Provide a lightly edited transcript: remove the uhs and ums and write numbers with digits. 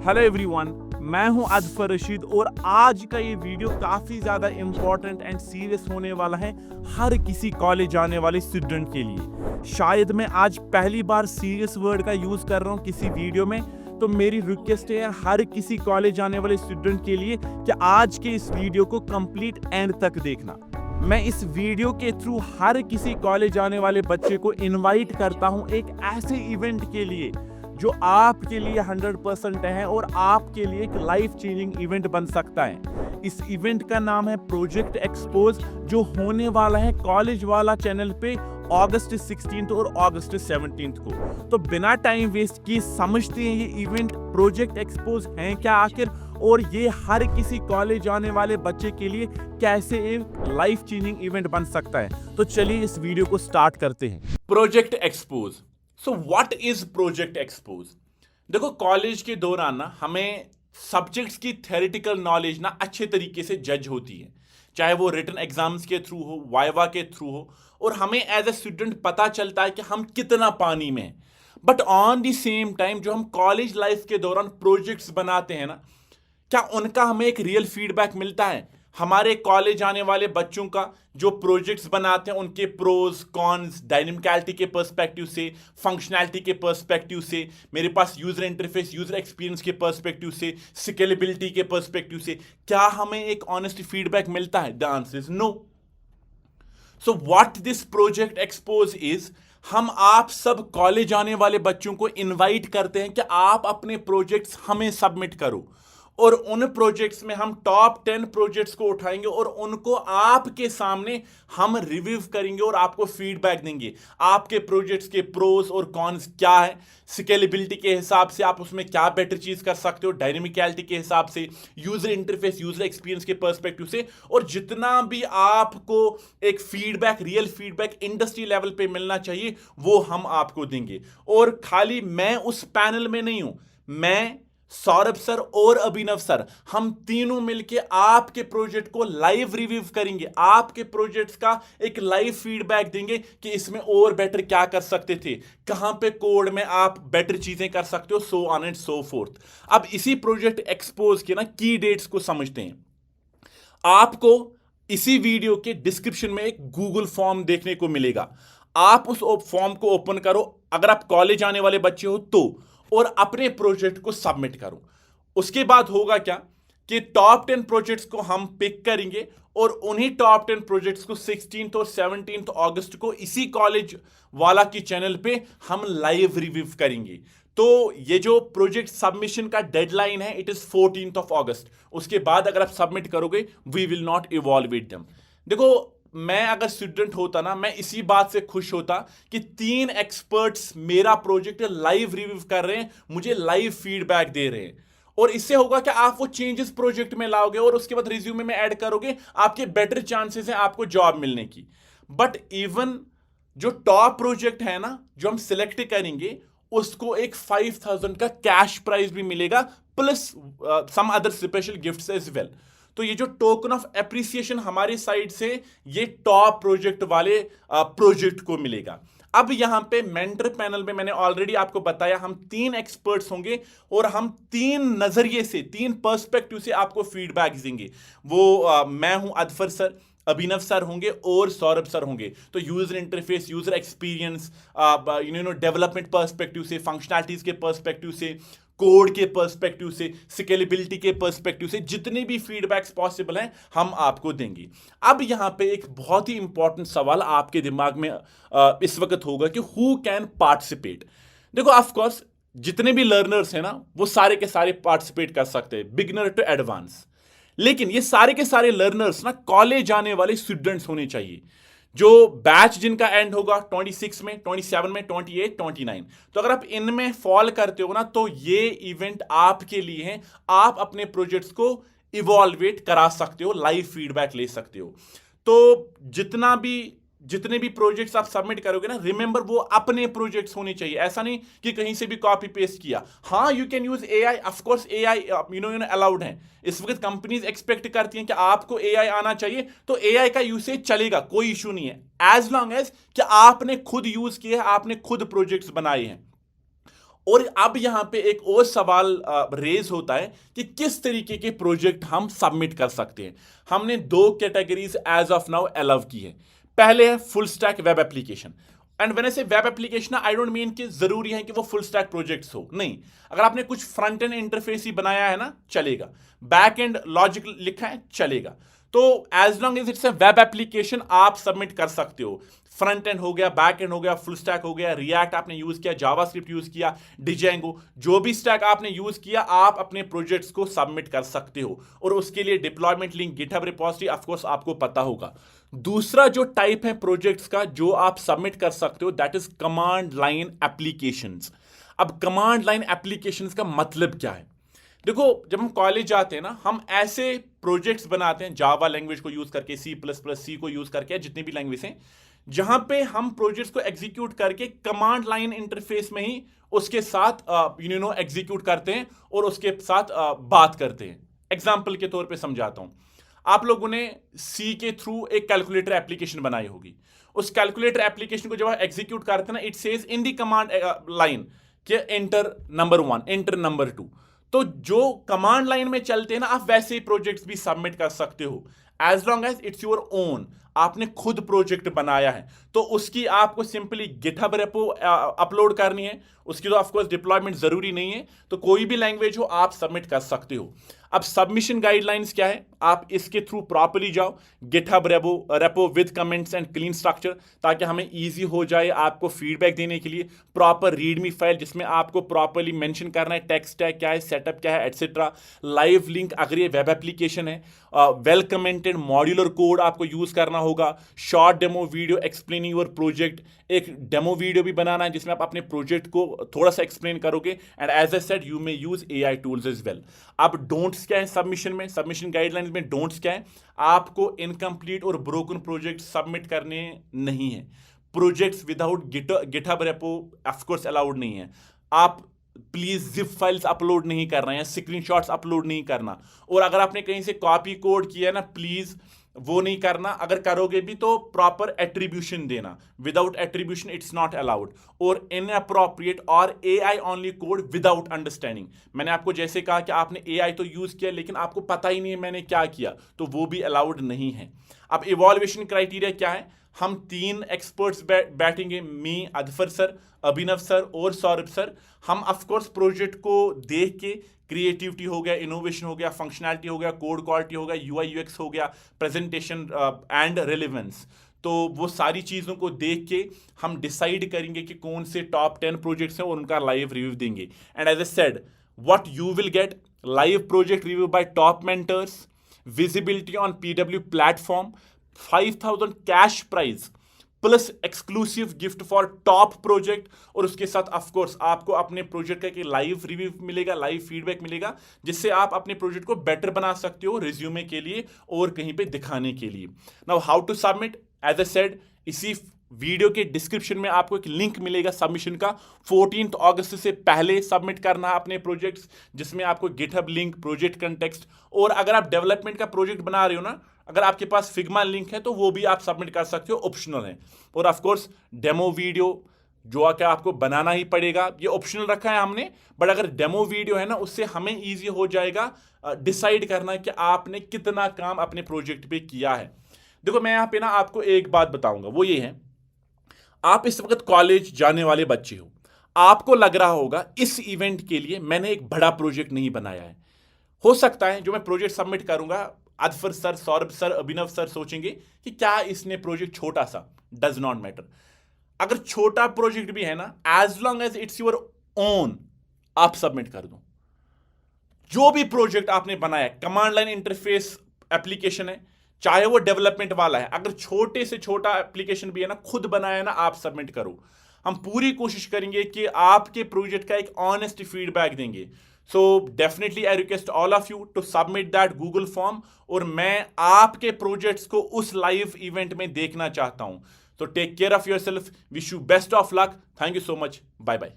Hello everyone, मैं हूं अदफर रशीद और आज का ये वीडियो काफ़ी ज़्यादा इम्पोर्टेंट एंड सीरियस होने वाला है हर किसी कॉलेज जाने वाले स्टूडेंट के लिए। शायद मैं आज पहली बार सीरियस वर्ड का यूज़ कर रहा हूं किसी वीडियो में, तो मेरी रिक्वेस्ट है हर किसी कॉलेज जाने वाले स्टूडेंट के लिए कि आज के इस वीडियो को कंप्लीट एंड तक देखना। मैं इस वीडियो के थ्रू हर किसी कॉलेज जाने वाले बच्चे को इनवाइट करता हूं एक ऐसे इवेंट के लिए जो आपके लिए 100% है और आपके लिए एक लाइफ चेंजिंग इवेंट बन सकता है। इस इवेंट का नाम है प्रोजेक्ट एक्सपोज, जो होने वाला है कॉलेज वाला चैनल पे अगस्त 16 और अगस्त 17 को। तो बिना टाइम वेस्ट किए समझते हैं ये इवेंट प्रोजेक्ट एक्सपोज है क्या आखिर, और ये हर किसी कॉलेज जाने वाले बच्चे के लिए कैसे एक लाइफ चेंजिंग इवेंट बन सकता है। तो चलिए इस वीडियो को स्टार्ट करते हैं। Project expose. So what is project expose? देखो, कॉलेज के दौरान ना हमें सब्जेक्ट्स की थ्योरेटिकल नॉलेज ना अच्छे तरीके से जज होती है, चाहे वो रिटन एग्जाम्स के थ्रू हो, वाइवा के थ्रू हो, और हमें एज ए स्टूडेंट पता चलता है कि हम कितना पानी में हैं। But on the same time जो हम कॉलेज लाइफ के दौरान प्रोजेक्ट्स बनाते हैं ना, क्या उनका हमें एक रियल फीडबैक मिलता है? हमारे कॉलेज आने वाले बच्चों का जो प्रोजेक्ट्स बनाते हैं उनके प्रोज कॉन्स, डायनेमिकलिटी के पर्सपेक्टिव से, फंक्शनैलिटी के पर्सपेक्टिव से, मेरे पास यूजर इंटरफेस, यूजर एक्सपीरियंस के पर्सपेक्टिव से, स्केलेबिलिटी के पर्सपेक्टिव से, क्या हमें एक ऑनेस्ट फीडबैक मिलता है? The answer is no. So what this project exposes, हम आप सब कॉलेज आने वाले बच्चों को इनवाइट करते हैं कि आप अपने प्रोजेक्ट्स हमें सबमिट करो, और उन प्रोजेक्ट्स में हम टॉप 10 प्रोजेक्ट्स को उठाएंगे और उनको आपके सामने हम रिव्यू करेंगे और आपको फीडबैक देंगे। आपके प्रोजेक्ट्स के प्रोस और कॉन्स क्या है, स्केलेबिलिटी के हिसाब से आप उसमें क्या बेटर चीज कर सकते हो, डायनेमिकलिटी के हिसाब से, यूजर इंटरफेस, यूजर एक्सपीरियंस के पर्सपेक्टिव से, और जितना भी आपको एक feedback, real feedback industry level पे मिलना चाहिए वो हम आपको देंगे। और खाली मैं उस पैनल में नहीं हूं, मैं, सौरभ सर और अभिनव सर, हम तीनों मिलके आपके प्रोजेक्ट को लाइव रिव्यू करेंगे, आपके प्रोजेक्ट्स का एक लाइव फीडबैक देंगे कि इसमें और बेटर क्या कर सकते थे, कहां पे कोड में आप बेटर चीजें कर सकते हो, so on and so fourth. अब इसी प्रोजेक्ट एक्सपोज के ना की डेट्स को समझते हैं। आपको इसी वीडियो के डिस्क्रिप्शन में एक गूगल फॉर्म देखने को मिलेगा। आप उस फॉर्म को ओपन करो अगर आप कॉलेज आने वाले बच्चे हो तो, और अपने प्रोजेक्ट को सबमिट करो। उसके बाद होगा क्या कि टॉप 10 प्रोजेक्ट्स को हम पिक करेंगे और उन्हीं टॉप 10 प्रोजेक्ट्स को 16 और 17 अगस्त को इसी कॉलेज वाला की चैनल पे हम लाइव रिव्यू करेंगे। तो ये जो प्रोजेक्ट सबमिशन का डेडलाइन है, इट इज 14 अगस्त। उसके बाद अगर आप सबमिट करोगे, वी विल नॉट इवॉल्वेट देम। देखो, मैं अगर स्टूडेंट होता ना, मैं इसी बात से खुश होता कि 3 एक्सपर्ट्स मेरा प्रोजेक्ट लाइव रिव्यू कर रहे हैं, मुझे लाइव फीडबैक दे रहे हैं। और इससे होगा कि आप वो चेंजेस प्रोजेक्ट में लाओगे और उसके बाद रिज्यूमे में ऐड करोगे, आपके बेटर चांसेस हैं आपको जॉब मिलने की। बट इवन जो टॉप प्रोजेक्ट है ना, जो हम सिलेक्ट करेंगे, उसको एक 5000 का कैश प्राइज भी मिलेगा, plus some other special gifts as well. तो ये जो टोकन ऑफ एप्रिसिएशन हमारी साइड से ये टॉप प्रोजेक्ट वाले प्रोजेक्ट को मिलेगा। अब यहां पे मेंटर पैनल में मैंने ऑलरेडी आपको बताया, हम 3 एक्सपर्ट्स होंगे और हम 3 नजरिए से, 3 पर्सपेक्टिव से आपको फीडबैक देंगे। वो मैं हूं अदफर सर, अभिनव सर होंगे और सौरभ सर होंगे। तो user interface, user experience, development perspective से, फंक्शनैलिटीज के पर्सपेक्टिव से, कोड के पर्सपेक्टिव से, स्केलेबिलिटी के पर्सपेक्टिव से, जितने भी फीडबैक्स पॉसिबल हैं हम आपको देंगे। अब यहां पे एक बहुत ही इंपॉर्टेंट सवाल आपके दिमाग में इस वक्त होगा कि हु कैन पार्टिसिपेट। देखो, ऑफ कोर्स जितने भी लर्नर्स हैं ना, वो सारे के सारे पार्टिसिपेट कर सकते हैं, बिगिनर टू एडवांस। लेकिन ये सारे के सारे लर्नर्स ना कॉलेज जाने वाले स्टूडेंट्स होने चाहिए। जो बैच जिनका एंड होगा 26 में, 27 में, 28, 29, तो अगर आप इनमें फॉल करते हो ना, तो ये इवेंट आपके लिए है। आप अपने प्रोजेक्ट्स को इवॉल्वेट करा सकते हो, लाइव फीडबैक ले सकते हो। तो जितने भी प्रोजेक्ट्स आप सबमिट करोगे ना, रिमेंबर वो अपने प्रोजेक्ट्स होने चाहिए। ऐसा नहीं कि कहीं से भी कॉपी पेस्ट किया। हाँ, you can use AI, of course AI allowed है। इस वक्त कंपनीज एक्सपेक्ट करती हैं कि आपको एआई आना चाहिए, तो एआई का यूसेज चलेगा, कोई इशू नहीं है, एज लॉन्ग एज कि आपने खुद यूज किए, आपने खुद प्रोजेक्ट्स बनाए हैं। और अब यहां पे एक और सवाल रेज होता है कि किस तरीके के प्रोजेक्ट हम सबमिट कर सकते हैं। हमने 2 categories as of now allow की है। पहले है full stack web application. And when I say web application, I don't mean कि जरूरी है कि वो फुल स्टैक प्रोजेक्ट्स हो, नहीं। अगर आपने कुछ फ्रंट एंड इंटरफेस ही बनाया है ना, चलेगा। बैक एंड लॉजिक लिखा है, चलेगा। तो as long as it's a web application आप सबमिट कर सकते हो। फ्रंट एंड हो गया, बैक एंड हो गया, फुल स्टैक हो गया, रिएक्ट आपने यूज किया, जावास्क्रिप्ट यूज किया, डिजेंगो, जो भी स्टैक आपने यूज किया, आप अपने प्रोजेक्ट्स को सबमिट कर सकते हो। और उसके लिए deployment link, GitHub repository of course आपको पता होगा। दूसरा जो टाइप है प्रोजेक्ट्स का जो आप सबमिट कर सकते हो, that is command line applications. अब कमांड लाइन एप्लीकेशंस का मतलब क्या है? देखो, जब हम कॉलेज जाते हैं ना, हम ऐसे प्रोजेक्ट्स बनाते हैं जावा लैंग्वेज को यूज करके, C++, सी को यूज करके, जितनी भी लैंग्वेज हैं, जहां पे हम प्रोजेक्ट्स को एग्जीक्यूट करके कमांड लाइन इंटरफेस में ही उसके साथ एग्जीक्यूट करते हैं और उसके साथ बात करते हैं। एग्जाम्पल के तौर पे समझाता हूं। आप लोगों ने सी के थ्रू एक कैलकुलेटर एप्लीकेशन बनाई होगी। उस कैलकुलेटर एप्लीकेशन को जब आप एग्जीक्यूट करते हैं ना, it says in the command line कि एंटर नंबर 1, एंटर नंबर 2। तो जो कमांड लाइन में चलते हैं ना, आप वैसे ही प्रोजेक्ट्स भी सबमिट कर सकते हो, as long as it's your own. आपने खुद प्रोजेक्ट बनाया है तो उसकी आपको सिंपली गिटहब रेपो अपलोड करनी है। उसकी तो ऑफकोर्स डिप्लॉयमेंट जरूरी नहीं है। तो कोई भी लैंग्वेज हो आप सबमिट कर सकते हो। अब सबमिशन गाइडलाइंस क्या है, आप इसके थ्रू प्रॉपर्ली जाओ, GitHub rapport with comments and clean structure, ताकि हमें इजी हो जाए आपको फीडबैक देने के लिए। प्रॉपर रीडमी फाइल जिसमें आपको प्रॉपर्ली मेंशन करना है टेक्स्ट स्टैक क्या है, सेटअप क्या है, एटसेट्रा। लाइव लिंक अगर ये वेब एप्लीकेशन है, वेल कमेंटेड मॉड्यूलर कोड आपको यूज करना होगा। Short demo video explaining your project, एक डेमो वीडियो भी बनाना है जिसमें आप अपने प्रोजेक्ट को थोड़ा सा एक्सप्लेन करोगे। And as I said, you may use AI tools as well. अब डोंट्स क्या है सबमिशन में, सबमिशन गाइडलाइंस में डोंट्स क्या है? आपको इनकम्प्लीट और ब्रोकन प्रोजेक्ट सबमिट करने नहीं है। Projects without GitHub repo of course allowed नहीं है। आप प्लीज जिप फाइल्स अपलोड नहीं करना है, स्क्रीनशॉट्स अपलोड नहीं करना। और अगर आपने कहीं से कॉपी कोड किया ना, प्लीज वो नहीं करना। अगर करोगे भी तो प्रॉपर एट्रीब्यूशन देना। Without attribution it's not allowed. और इनअप्रोप्रिएट और AI only code without understanding. मैंने आपको जैसे कहा कि आपने AI तो यूज किया लेकिन आपको पता ही नहीं है मैंने क्या किया, तो वो भी अलाउड नहीं है। अब इवॉल्यूशन क्राइटेरिया क्या है? हम 3 एक्सपर्ट्स बैठेंगे, मी, अदफर सर, अभिनव सर और सौरभ सर। हम ऑफकोर्स प्रोजेक्ट को देख के, क्रिएटिविटी हो गया, इनोवेशन हो गया, फंक्शनैलिटी हो गया, कोड क्वालिटी हो गया, UI UX हो गया, प्रेजेंटेशन एंड रिलेवेंस, तो वो सारी चीज़ों को देख के हम डिसाइड करेंगे कि कौन से टॉप 10 प्रोजेक्ट्स हैं और उनका लाइव रिव्यू देंगे। And as I said, what you will get: live project review by top mentors, visibility on PW platform, 5000 cash prize plus exclusive gift for top project. और उसके साथ ऑफ कोर्स आपको अपने project का एक live review मिलेगा, live feedback मिलेगा, जिससे आप अपने प्रोजेक्ट को बेटर बना सकते हो रिज्यूमे के लिए और कहीं पे दिखाने के लिए। Now how to submit, as I said, इसी वीडियो के डिस्क्रिप्शन में आपको एक लिंक मिलेगा सबमिशन का। 14 अगस्त से पहले सबमिट करना है अपने प्रोजेक्ट्स, जिसमें आपको गिटहब लिंक, प्रोजेक्ट कंटेक्स्ट, और अगर आप डेवलपमेंट का प्रोजेक्ट बना रहे हो ना, अगर आपके पास फिग्मा लिंक है तो वो भी आप सबमिट कर सकते हो, ऑप्शनल है। और ऑफ कोर्स डेमो वीडियो जो आपको बनाना ही पड़ेगा, ये ऑप्शनल रखा है हमने, बट अगर डेमो वीडियो है ना, उससे हमें ईजी हो जाएगा डिसाइड करना कि आपने कितना काम अपने प्रोजेक्ट पे किया है। देखो, मैं यहाँ पे ना आपको एक बात बताऊंगा, वो ये है, आप इस वक्त कॉलेज जाने वाले बच्चे हो, आपको लग रहा होगा इस इवेंट के लिए मैंने एक बड़ा प्रोजेक्ट नहीं बनाया है। हो सकता है जो मैं प्रोजेक्ट सबमिट करूंगा, अदफर सर, सौरभ सर, अभिनव सर सोचेंगे कि क्या इसने प्रोजेक्ट छोटा सा, डज नॉट मैटर। अगर छोटा प्रोजेक्ट भी है ना, as long as it's your own, आप सबमिट कर दो। जो भी प्रोजेक्ट आपने बनाया, कमांड लाइन इंटरफेस एप्लीकेशन है, चाहे वो डेवलपमेंट वाला है, अगर छोटे से छोटा एप्लीकेशन भी है ना, खुद बनाया ना, आप सबमिट करो। हम पूरी कोशिश करेंगे कि आपके प्रोजेक्ट का एक ऑनेस्ट फीडबैक देंगे। So definitely I request all of you to submit that Google form, और मैं आपके प्रोजेक्ट्स को उस लाइव इवेंट में देखना चाहता हूं। तो take care of yourself, wish you best of luck, thank you so much, bye bye.